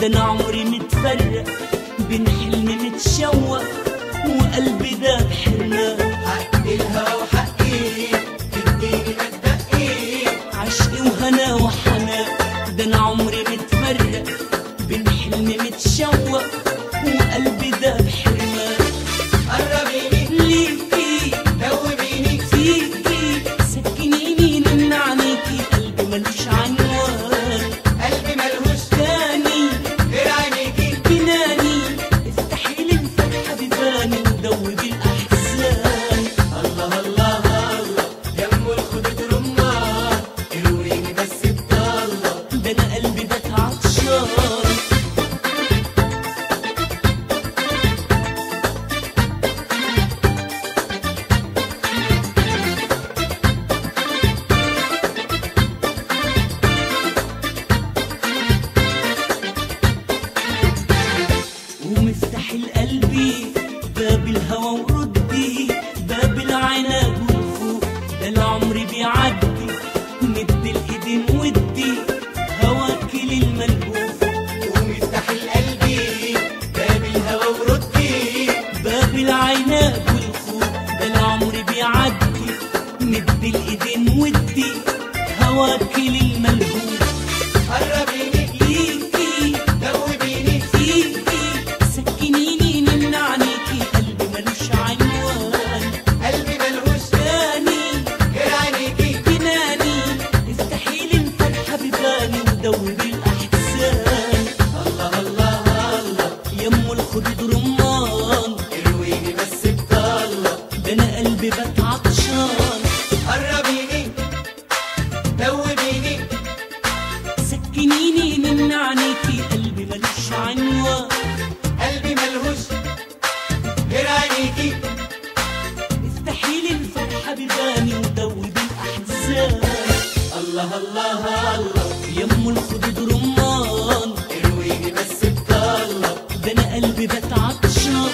انا عمري متفرق بين حلم متشوق وقلبي ده بحرمان. حق الهوى وحقي تديني ما تدقي، عشقي وهنا وحنان ده انا عمري متفرق بين حلم متشوق وقلبي ده بحرمان. قربيني ليكي دوبيني فيكي سكنيني من عينيكي، قلبي ملوش عنوان، قلبي ملهوش تاني غير عينيكي. جناني افتحيلي الفتحة بيباني ودوبي الأحزان. الله الله الله يم الخدود رمان، ارويني بس بضلة، ده أنا قلبي بات عطشان. ومفتاح القلبي باب الهوى وردي، باب العنب والخوف ده العمر بيعدي، مد الايدين ودي هواكي للملهوف. ومفتاح القلبي باب الهوى وردي، باب العنب والخوف ده العمر بيعدي، مد الايدين ودي هواكي للملهوف. قربيني ليكي دوبيني فيكي سكنيني من عينيكي، قلبي ملوش عنوان، قلبي ملهوش تاني غير عينيكي. جناني افتحيلي الفتحة بيباني ودوبي الأحزان. الله الله الله يم الخدود رمان ارويني بس بضلة، ده أنا قلبي بات عطشان. قربيني دوبيني سكنيني من عينيكي، قلبي ملوش عنوان، قلبي ملهوش غير عينيكي. افتحيلي الفتحة بيباني ودوبي الأحزان. الله الله الله يم الخدود رمان ارويني بس بضلة، ده أنا قلبي بات عطشان.